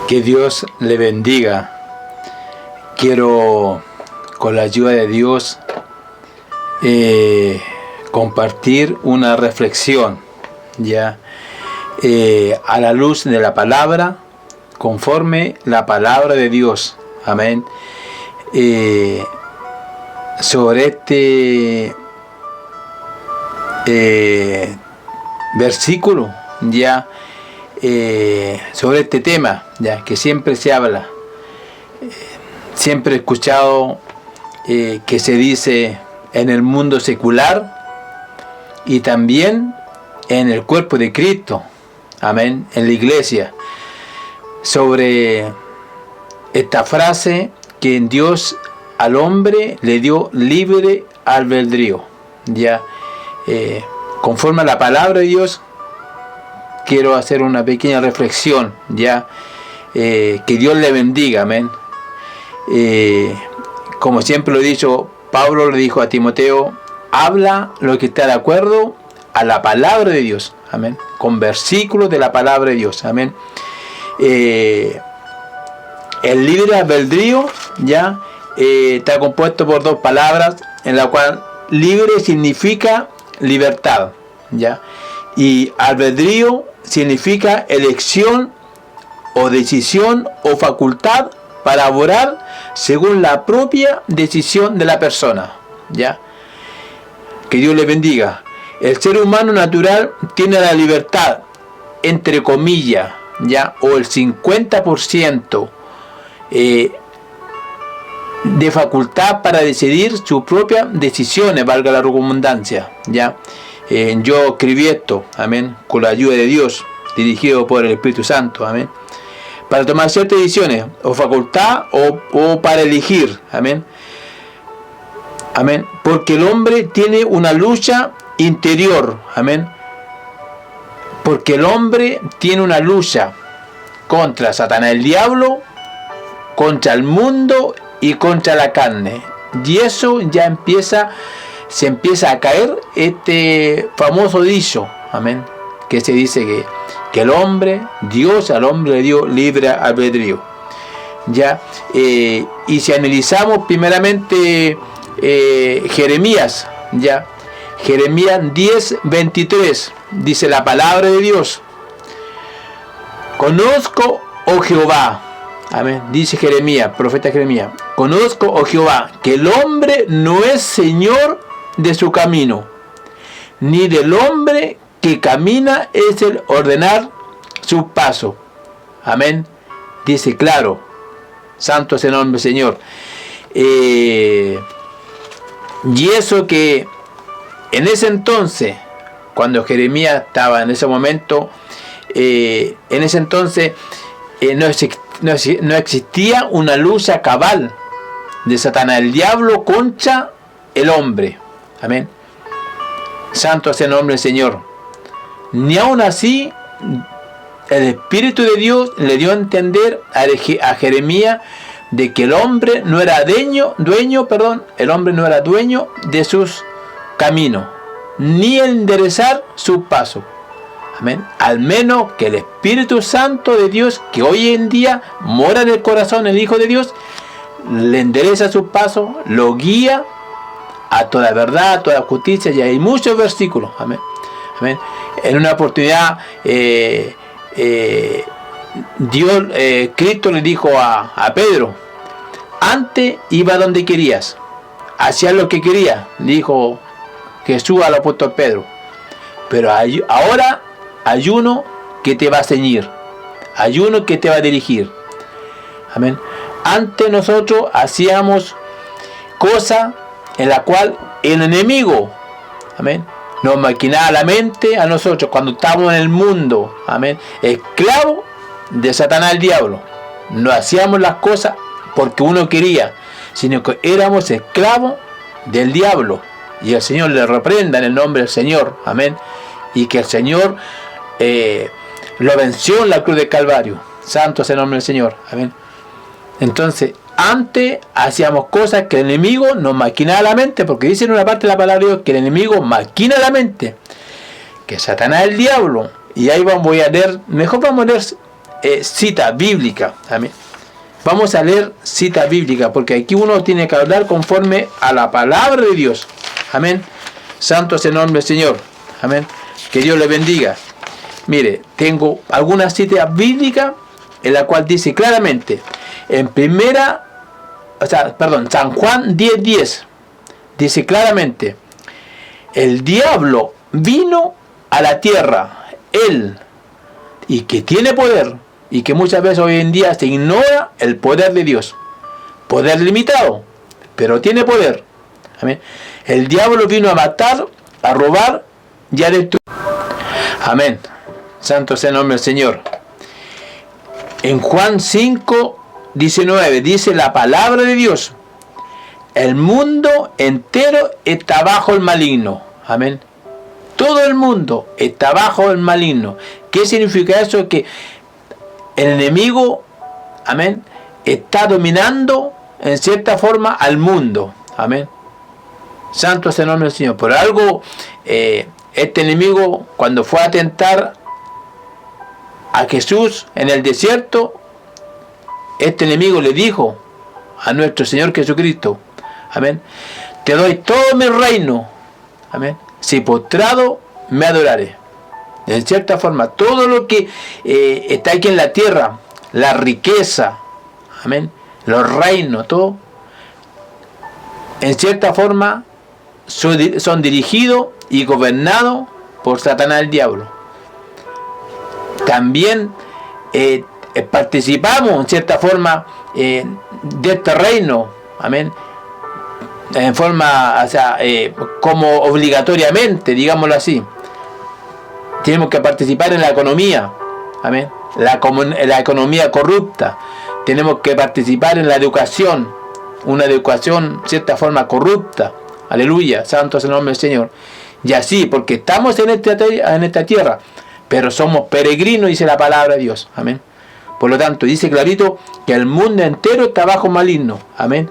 Que Dios le bendiga. Quiero, con la ayuda de Dios, compartir una reflexión, ya, a la luz de la palabra, conforme la palabra de Dios. Amén. Sobre este versículo, ya, sobre este tema, ya, que siempre se habla. Siempre he escuchado que se dice en el mundo secular y también en el cuerpo de Cristo, amén, en la iglesia, sobre esta frase que Dios al hombre le dio libre albedrío. Ya, conforme a la palabra de Dios, quiero hacer una pequeña reflexión, ya, que Dios le bendiga, amén. Como siempre lo he dicho, Pablo le dijo a Timoteo: habla lo que está de acuerdo a la palabra de Dios, amén, con versículos de la palabra de Dios, amén. El libre albedrío, ya, está compuesto por dos palabras, en la cual libre significa libertad, ya, y albedrío significa elección o decisión o facultad para obrar según la propia decisión de la persona, ya. Que Dios le bendiga. El ser humano natural tiene la libertad, entre comillas, ya, o el 50% de facultad para decidir sus propias decisiones, valga la redundancia, ya. Yo escribí esto, amén, con la ayuda de Dios, dirigido por el Espíritu Santo, amén, para tomar ciertas decisiones, o facultad, o para elegir, amén, amén, porque el hombre tiene una lucha interior, amén, porque el hombre tiene una lucha contra Satanás, el diablo, contra el mundo y contra la carne, y eso ya se empieza a caer este famoso dicho, amén, que se dice que el hombre, Dios al hombre le dio libre albedrío, ya. Y si analizamos primeramente Jeremías, ya, Jeremías 10:23, dice la palabra de Dios: conozco, oh Jehová, amén, dice Jeremías, profeta Jeremías, conozco, oh Jehová, que el hombre no es señor de su camino, ni del hombre que camina es el ordenar sus pasos. Amén. Dice claro, santo es el nombre del Señor. Y eso que en ese entonces, cuando Jeremías estaba en ese momento, en ese entonces no existía una lucha cabal de Satanás, el diablo, contra el hombre. Amén. Santo es el nombre del Señor. Ni aún así el Espíritu de Dios le dio a entender a Jeremías de que el hombre no era el hombre no era dueño de sus caminos, ni enderezar sus pasos. Amén. Al menos que el Espíritu Santo de Dios, que hoy en día mora en el corazón del Hijo de Dios, le endereza sus pasos, lo guía a toda verdad, a toda justicia. Y hay muchos versículos, amén, amén. En una oportunidad Cristo le dijo a Pedro: antes iba donde querías, hacía lo que quería, dijo Jesús al apóstol Pedro, pero ahora hay uno que te va a ceñir, hay uno que te va a dirigir, amén. Antes nosotros hacíamos cosas en la cual el enemigo, amén, nos maquinaba la mente a nosotros cuando estábamos en el mundo, amén, esclavos de Satanás, el diablo. No hacíamos las cosas porque uno quería, sino que éramos esclavos del diablo. Y el Señor le reprenda en el nombre del Señor, amén, y que el Señor lo venció en la cruz de Calvario. Santo es el nombre del Señor, amén. Entonces, antes hacíamos cosas que el enemigo nos maquinaba la mente, porque dice en una parte de la palabra de Dios que el enemigo maquina la mente, que Satanás es el diablo. Y ahí voy a leer, mejor vamos a leer cita bíblica. Amén. Vamos a leer cita bíblica, porque aquí uno tiene que hablar conforme a la palabra de Dios. Amén. Santo es el nombre del Señor. Amén. Que Dios le bendiga. Mire, tengo algunas citas bíblicas en la cual dice claramente, en San Juan 10:10, dice claramente, el diablo vino a la tierra, él, y que tiene poder, y que muchas veces hoy en día se ignora el poder de Dios. Poder limitado, pero tiene poder. Amén. El diablo vino a matar, a robar y a destruir. Amén. Santo sea el nombre del Señor. En Juan 5:19 dice la palabra de Dios, el mundo entero está bajo el maligno. Amén. Todo el mundo está bajo el maligno. ¿Qué significa eso? Que el enemigo, amén, está dominando en cierta forma al mundo. Amén. Santo es el nombre del Señor. Por algo, este enemigo, cuando fue a tentar a Jesús en el desierto, este enemigo le dijo a nuestro Señor Jesucristo, amén, te doy todo mi reino, amén, si postrado me adoraré. En cierta forma, todo lo que está aquí en la tierra, la riqueza, amén, los reinos, todo, en cierta forma son dirigidos y gobernados por Satanás el diablo. También participamos en cierta forma de este reino, amén, en forma, o sea, como obligatoriamente, digámoslo así. Tenemos que participar en la economía, amén, la economía corrupta. Tenemos que participar en la educación, una educación en cierta forma corrupta. Aleluya, santo es el nombre del Señor. Y así, porque estamos en esta tierra, pero somos peregrinos, dice la palabra de Dios. Amén. Por lo tanto, dice clarito que el mundo entero está bajo maligno. Amén.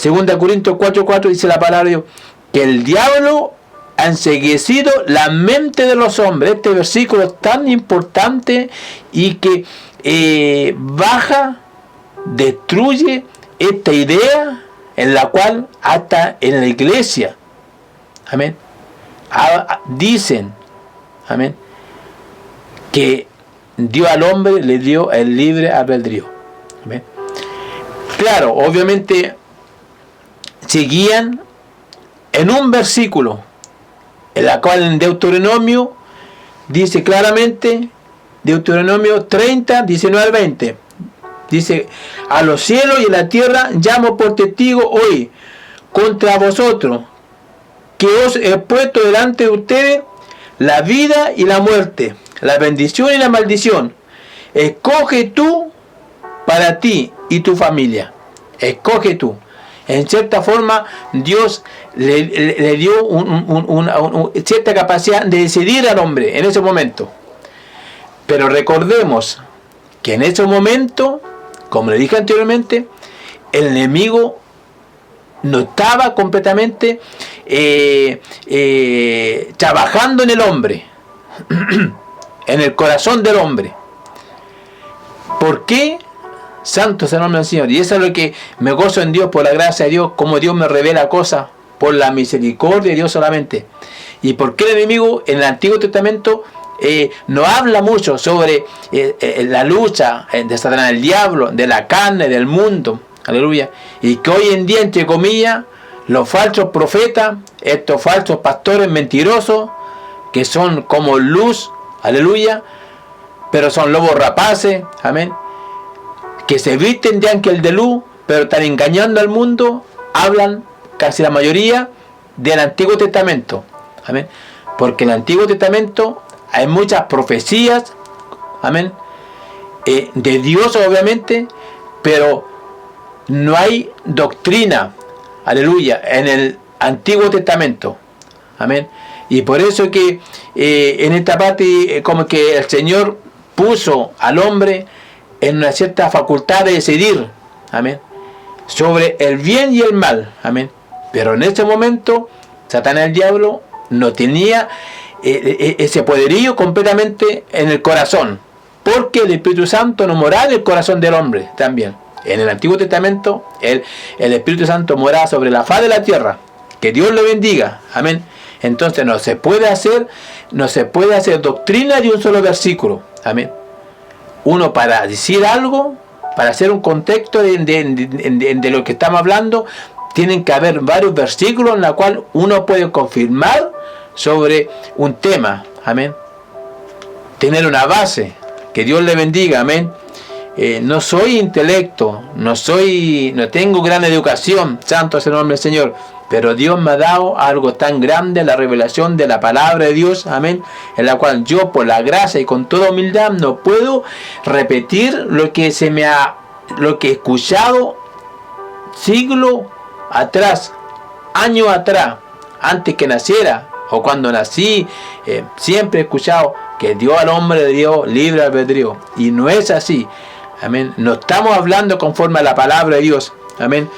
2 Corintios 4:4 dice la palabra de Dios que el diablo ha enceguecido la mente de los hombres. Este versículo es tan importante y que baja, destruye esta idea en la cual hasta en la iglesia, amén, dicen, amén, que Dios al hombre le dio el libre albedrío. Amén. Claro, obviamente seguían en un versículo, en la cual en Deuteronomio dice claramente, Deuteronomio 30, 19 al 20, dice, a los cielos y a la tierra llamo por testigo hoy contra vosotros, que os he puesto delante de ustedes la vida y la muerte, la bendición y la maldición. Escoge tú para ti y tu familia. Escoge tú. En cierta forma, Dios le dio cierta capacidad de decidir al hombre en ese momento. Pero recordemos que en ese momento, como le dije anteriormente, el enemigo no estaba completamente trabajando en el hombre, en el corazón del hombre. ¿Por qué? Santo es el nombre del Señor. Y eso es lo que me gozo en Dios, por la gracia de Dios, como Dios me revela cosas, por la misericordia de Dios solamente. ¿Y por qué el enemigo en el Antiguo Testamento no habla mucho sobre la lucha de Satanás, el diablo, de la carne, del mundo? Aleluya. Y que hoy en día, entre comillas, los falsos profetas, estos falsos pastores mentirosos, que son como luz, aleluya, pero son lobos rapaces, amén, que se visten de ángel de luz, pero están engañando al mundo, hablan casi la mayoría del Antiguo Testamento, amén, porque en el Antiguo Testamento hay muchas profecías, amén, de Dios obviamente, pero no hay doctrina, aleluya, en el Antiguo Testamento, amén. Y por eso que en esta parte como que el Señor puso al hombre en una cierta facultad de decidir, amén, sobre el bien y el mal, amén. Pero en este momento Satanás el diablo no tenía ese poderío completamente en el corazón. porque el Espíritu Santo no moraba en el corazón del hombre también. En el Antiguo Testamento, el Espíritu Santo moraba sobre la faz de la tierra. Que Dios lo bendiga. Amén. Entonces no se puede hacer doctrina de un solo versículo. Amén. Uno, para decir algo, para hacer un contexto de lo que estamos hablando, tienen que haber varios versículos en los cuales uno puede confirmar sobre un tema. Amén. Tener una base. Que Dios le bendiga. Amén. No soy intelecto, no tengo gran educación, santo es el nombre del Señor, pero Dios me ha dado algo tan grande, la revelación de la palabra de Dios, amén, en la cual yo, por la gracia y con toda humildad, no puedo repetir lo que he escuchado siglos atrás, años atrás, antes que naciera o cuando nací. Siempre he escuchado que Dios al hombre le dio libre albedrío, y no es así. Amén. No estamos hablando conforme a la palabra de Dios. Amén.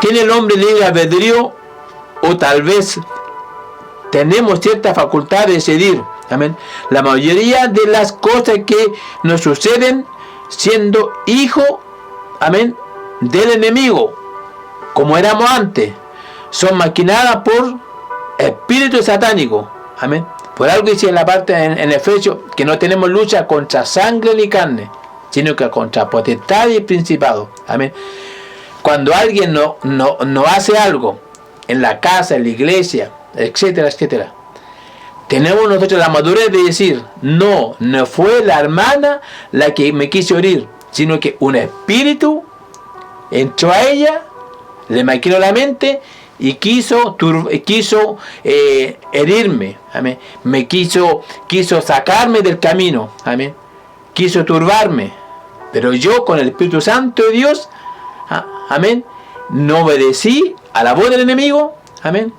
¿Tiene el hombre libre albedrío? O tal vez tenemos cierta facultad de decidir. Amén. La mayoría de las cosas que nos suceden siendo hijo, amén, del enemigo, como éramos antes, son maquinadas por espíritus satánicos. Amén. Por algo dice en la parte en Efesios que no tenemos lucha contra sangre ni carne, sino que contra potestad y principado. Amén. Cuando alguien no hace algo en la casa, en la iglesia, etcétera, etcétera, tenemos nosotros la madurez de decir, no fue la hermana la que me quiso herir, sino que un espíritu entró a ella, le maquinó la mente y quiso herirme. Amén. Me quiso sacarme del camino. Amén. Quiso turbarme. Pero yo, con el Espíritu Santo de Dios, amén, no obedecí a la voz del enemigo. Amén.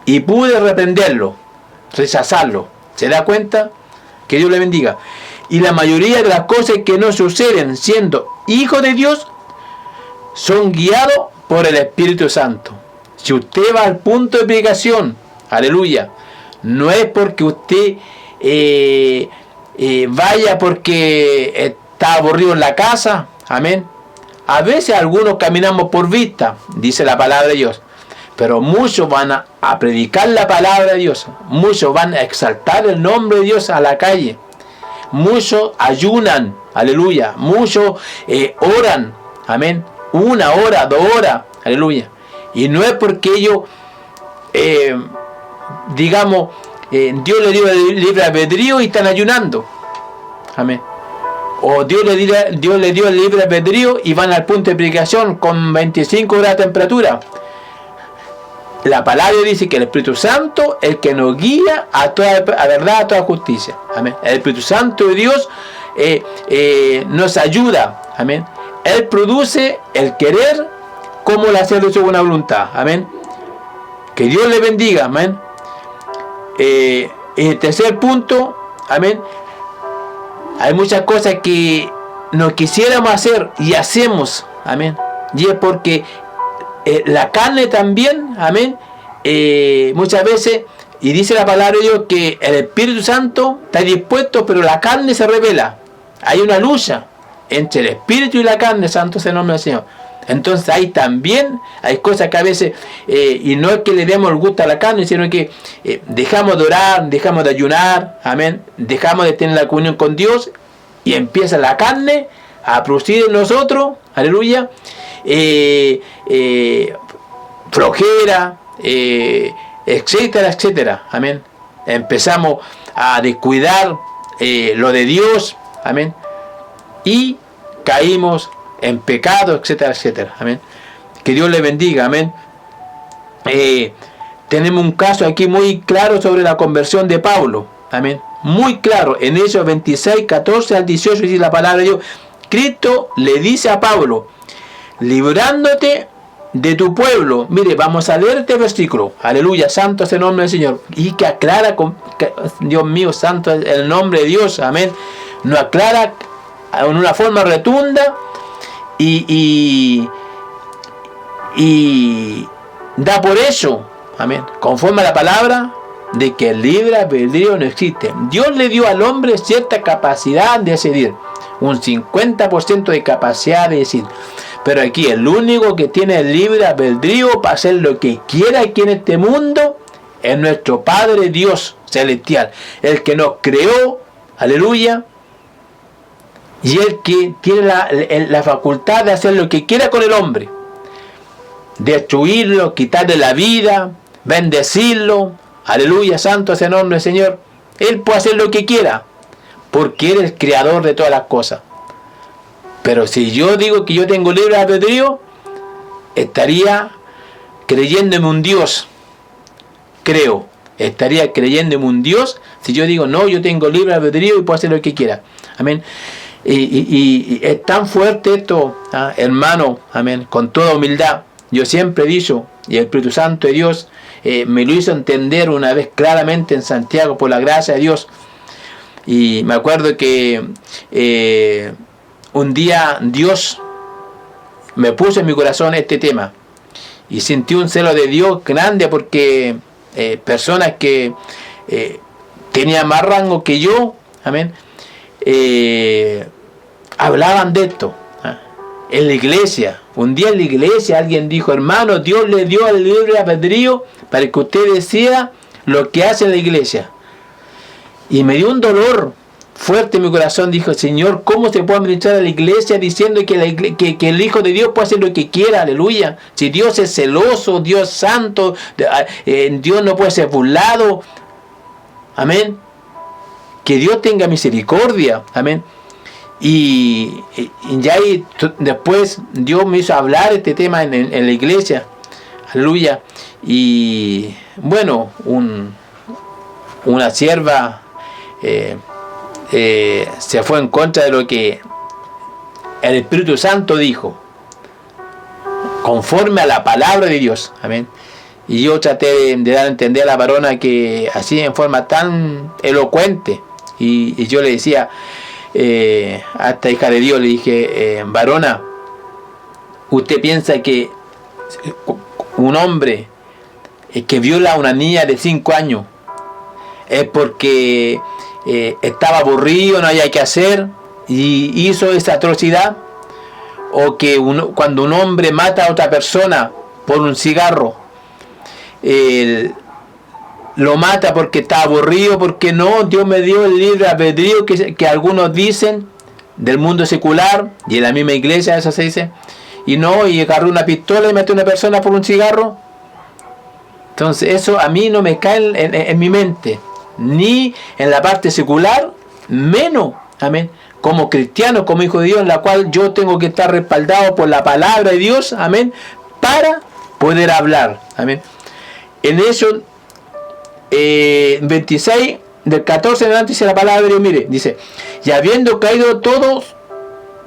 Y pude reprenderlo, rechazarlo. ¿Se da cuenta? Que Dios le bendiga. Y la mayoría de las cosas que nos suceden siendo hijos de Dios son guiados por el Espíritu Santo. Si usted va al punto de predicación, aleluya, no es porque usted vaya porque está aburrido en la casa, amén. A veces algunos caminamos por vista, dice la palabra de Dios, pero muchos van a predicar la palabra de Dios, muchos van a exaltar el nombre de Dios a la calle, muchos ayunan, aleluya, muchos oran, amén, 1 hora, 2 horas, aleluya. Y no es porque ellos, Dios le dio el libre albedrío y están ayunando. Amén. O Dios le dio el libre albedrío y van al punto de predicación con 25 grados de temperatura. La palabra dice que el Espíritu Santo es el que nos guía a toda verdad, a toda justicia. Amén. El Espíritu Santo de Dios nos ayuda. Amén. Él produce el querer como el hacer de su buena voluntad. Amén. Que Dios le bendiga. Amén. El tercer punto, amén. Hay muchas cosas que no quisiéramos hacer y hacemos. Amén. Y es porque la carne también, amén, muchas veces, y dice la palabra de Dios que el Espíritu Santo está dispuesto, pero la carne se revela. Hay una lucha entre el Espíritu y la carne, santo es el nombre del Señor. Entonces ahí también hay cosas que a veces, y no es que le demos el gusto a la carne, sino que dejamos de orar, dejamos de ayunar, amén, dejamos de tener la comunión con Dios, y empieza la carne a producir en nosotros, aleluya, flojera, etcétera, etcétera, amén. Empezamos a descuidar lo de Dios, amén, y caímos en pecado, etcétera, etcétera, amén. Que Dios le bendiga, amén. Tenemos un caso aquí muy claro sobre la conversión de Pablo, amén, muy claro, en Hechos 26, 14 al 18 dice la palabra de Dios. Cristo le dice a Pablo, librándote de tu pueblo. Mire, vamos a leer este versículo, aleluya, santo es el nombre del Señor, y que aclara, Dios mío, santo es el nombre de Dios, amén, nos aclara en una forma rotunda y da por eso, amén, conforme a la palabra, de que el libre albedrío no existe. Dios le dio al hombre cierta capacidad de decidir, un 50% de capacidad de decir. Pero aquí el único que tiene el libre albedrío para hacer lo que quiera aquí en este mundo es nuestro Padre Dios celestial, el que nos creó, aleluya, y el que tiene la facultad de hacer lo que quiera con el hombre, destruirlo, quitarle la vida, bendecirlo, aleluya, santo es el nombre del Señor. Él puede hacer lo que quiera, porque Él es el creador de todas las cosas. Pero si yo digo que yo tengo libre albedrío, estaría creyéndome un Dios. Estaría creyéndome un Dios si yo digo, no, yo tengo libre albedrío y puedo hacer lo que quiera. Amén. Y es tan fuerte esto, hermano, amén, con toda humildad. Yo siempre he dicho, y el Espíritu Santo de Dios me lo hizo entender una vez claramente en Santiago por la gracia de Dios. Y me acuerdo que un día Dios me puso en mi corazón este tema y sentí un celo de Dios grande porque personas que tenían más rango que yo, amén, hablaban de esto en la iglesia. Un día en la iglesia alguien dijo, hermano, Dios le dio el libre albedrío para que usted decida lo que hace en la iglesia. Y me dio un dolor fuerte en mi corazón. Dijo, Señor, ¿cómo se puede administrar a la iglesia diciendo que el Hijo de Dios puede hacer lo que quiera? Aleluya. Si Dios es celoso, Dios santo, Dios no puede ser burlado. Amén. Que Dios tenga misericordia. Amén. Y ya ahí, después Dios me hizo hablar este tema en la iglesia. Aleluya. Y bueno, una sierva se fue en contra de lo que el Espíritu Santo dijo, conforme a la palabra de Dios. Amén. Y yo traté de dar a entender a la varona que así en forma tan elocuente, y yo le decía a esta hija de Dios, le dije, varona, usted piensa que un hombre que viola a una niña de 5 años es porque estaba aburrido, no había que hacer y hizo esa atrocidad? O que cuando un hombre mata a otra persona por un cigarro, lo mata porque está aburrido, porque no, Dios me dio el libre albedrío que algunos dicen del mundo secular, y en la misma iglesia eso se dice, y no, y agarró una pistola y mató a una persona por un cigarro. Entonces eso a mí no me cae en mi mente, ni en la parte secular, menos, amén, como cristiano, como hijo de Dios, en la cual yo tengo que estar respaldado por la palabra de Dios, amén, para poder hablar, amén. En eso 26 del 14 en adelante dice la palabra de Dios, mire, dice, y habiendo caído todos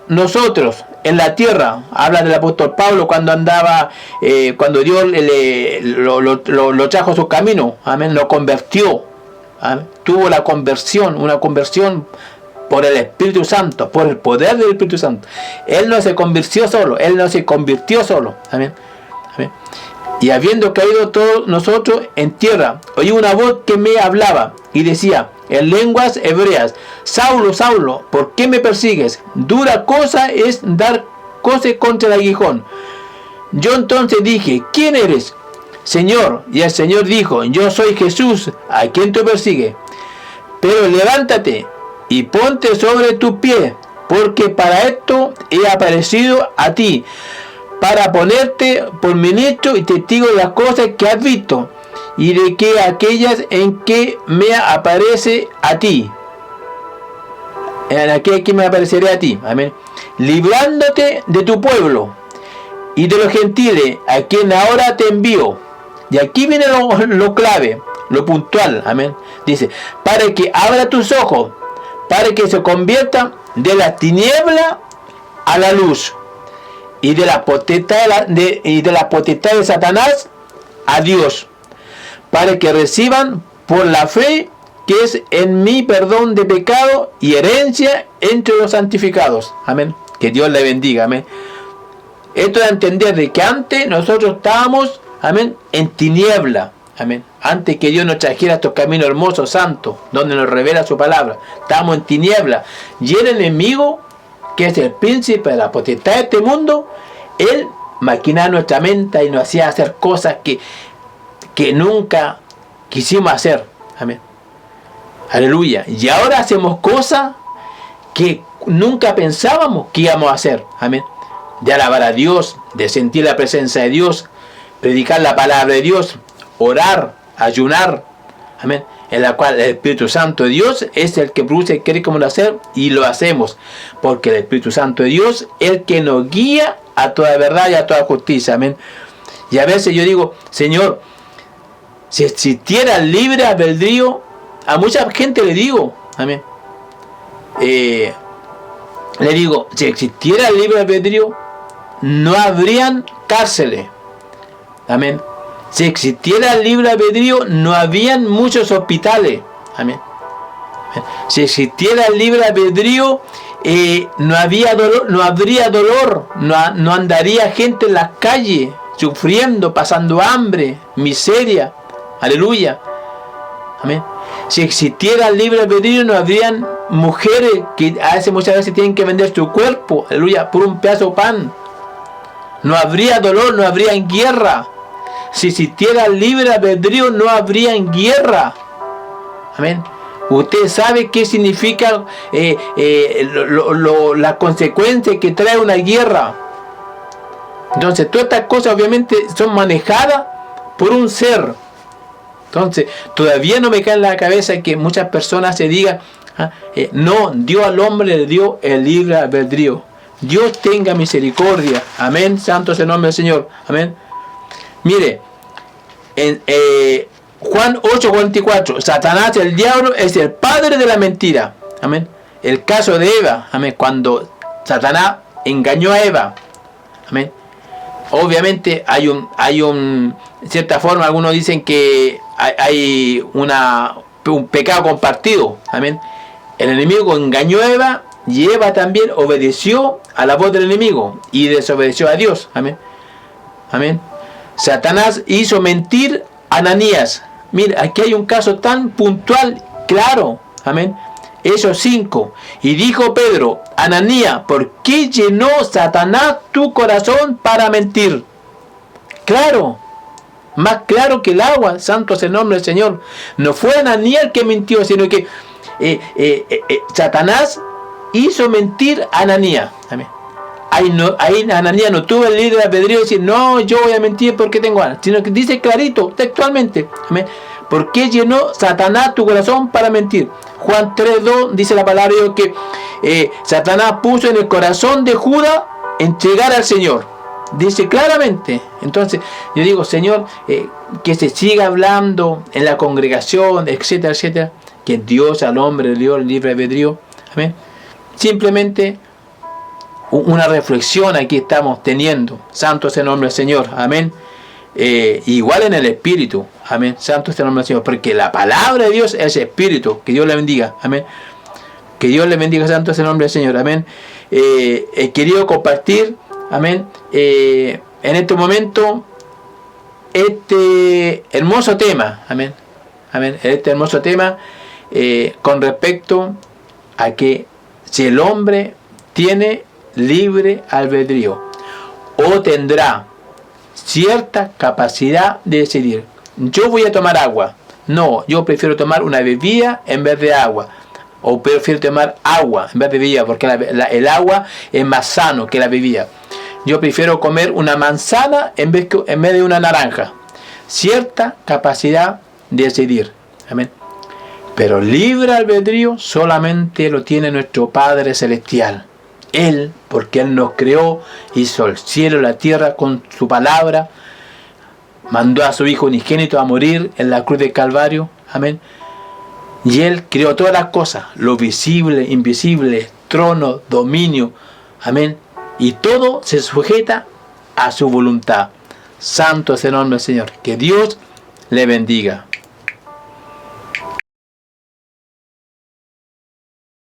nosotros en la tierra, habla del apóstol Pablo cuando andaba, cuando Dios lo trajo a su camino, amén, lo convirtió, amén, tuvo la conversión, una conversión por el Espíritu Santo, por el poder del Espíritu Santo. Él no se convirtió solo, amén, amén. Y habiendo caído todos nosotros en tierra, oí una voz que me hablaba y decía en lenguas hebreas, Saulo, Saulo, ¿por qué me persigues? Dura cosa es dar coces contra el aguijón. Yo entonces dije, ¿quién eres, Señor? Y el Señor dijo, yo soy Jesús, a quien tú persigues. Pero levántate y ponte sobre tus pies, porque para esto he aparecido a ti, para ponerte por ministro y testigo de las cosas que has visto, y de que aquellas en que me aparece a ti, en aquellas que me apareceré a ti, amén, librándote de tu pueblo y de los gentiles, a quien ahora te envío. Y aquí viene lo clave, lo puntual, amén, dice, para que abra tus ojos, para que se convierta de la tiniebla a la luz, y de la potestad de Satanás a Dios, para que reciban por la fe que es en mí perdón de pecado y herencia entre los santificados. Amén. Que Dios le bendiga. Amén. Esto de entender de que antes nosotros estábamos, amén, en tiniebla. Amén. antes que Dios nos trajera estos caminos hermosos, santos, donde nos revela su palabra. Estábamos en tinieblas. Y el enemigo, que es el príncipe de la potestad de este mundo, él maquinaba nuestra mente y nos hacía hacer cosas que nunca quisimos hacer. Amén. Aleluya. Y ahora hacemos cosas que nunca pensábamos que íbamos a hacer. Amén. De alabar a Dios, de sentir la presencia de Dios, predicar la palabra de Dios, orar, ayunar. Amén. En la cual el Espíritu Santo de Dios es el que produce, quiere como lo hacer, y lo hacemos. Porque el Espíritu Santo de Dios es el que nos guía a toda verdad y a toda justicia. Amén. Y a veces yo digo, Señor, si existiera libre albedrío, a mucha gente le digo, amén. Le digo, si existiera libre albedrío, no habrían cárceles. Amén. Si existiera libre albedrío, no habían muchos hospitales. Amén. Si existiera libre albedrío, no habría dolor, no andaría gente en las calles sufriendo, pasando hambre, miseria. Aleluya. Amén. Si existiera libre albedrío, no habrían mujeres que muchas veces tienen que vender su cuerpo, aleluya, por un pedazo de pan. No habría dolor, no habría guerra. Si existiera libre albedrío, no habría guerra. Amén. Usted sabe qué significa la consecuencia que trae una guerra. Entonces, todas estas cosas obviamente son manejadas por un ser. Entonces, todavía no me cae en la cabeza que muchas personas se digan, no, Dios al hombre le dio el libre albedrío. Dios tenga misericordia. Amén. Santo es el nombre del Señor. Amén. Mire, en Juan 8:44, Satanás, el diablo, es el padre de la mentira. Amén. El caso de Eva, amén, cuando Satanás engañó a Eva. Amén. Obviamente hay un en cierta forma, algunos dicen que hay un pecado compartido. Amén. El enemigo engañó a Eva y Eva también obedeció a la voz del enemigo y desobedeció a Dios. Amén. Amén. Satanás hizo mentir a Ananías. Mira, aquí hay un caso tan puntual, claro. Amén. Hechos 5. Y dijo Pedro, Ananías, ¿por qué llenó Satanás tu corazón para mentir? Claro. Más claro que el agua, santo es el nombre del Señor. No fue Ananías el que mintió, sino que Satanás hizo mentir a Ananías. Amén. Ahí Ananías no tuvo el libre albedrío de decir, no, yo voy a mentir porque tengo ganas, sino que dice clarito, textualmente, amén. ¿Por qué llenó Satanás tu corazón para mentir? Juan 3:2 dice la palabra de Dios que Satanás puso en el corazón de Judas entregar al Señor. Dice claramente. Entonces yo digo, Señor, que se siga hablando en la congregación, etcétera, etcétera, que Dios al hombre le dio el libre albedrío. Amén. Simplemente una reflexión aquí estamos teniendo. Santo es el nombre del Señor. Amén. Igual en el Espíritu. Amén. Santo es el nombre del Señor. Porque la palabra de Dios es Espíritu. Que Dios le bendiga. Amén. Que Dios le bendiga. Santo es el nombre del Señor. Amén. He querido compartir. Amén. En este momento este hermoso tema. Amén. Amén. Este hermoso tema con respecto a que si el hombre tiene libre albedrío o tendrá cierta capacidad de decidir, yo voy a tomar agua, no, yo prefiero tomar una bebida en vez de agua, o prefiero tomar agua en vez de bebida porque el agua es más sano que la bebida, yo prefiero comer una manzana en vez de una naranja. Cierta capacidad de decidir. Amén. Pero libre albedrío solamente lo tiene nuestro Padre Celestial. Él, porque Él nos creó, hizo el cielo y la tierra con su palabra, mandó a su Hijo unigénito a morir en la cruz del Calvario. Amén. Y Él creó todas las cosas, lo visible, invisible, trono, dominio. Amén. Y todo se sujeta a su voluntad. Santo es el nombre del Señor. Que Dios le bendiga.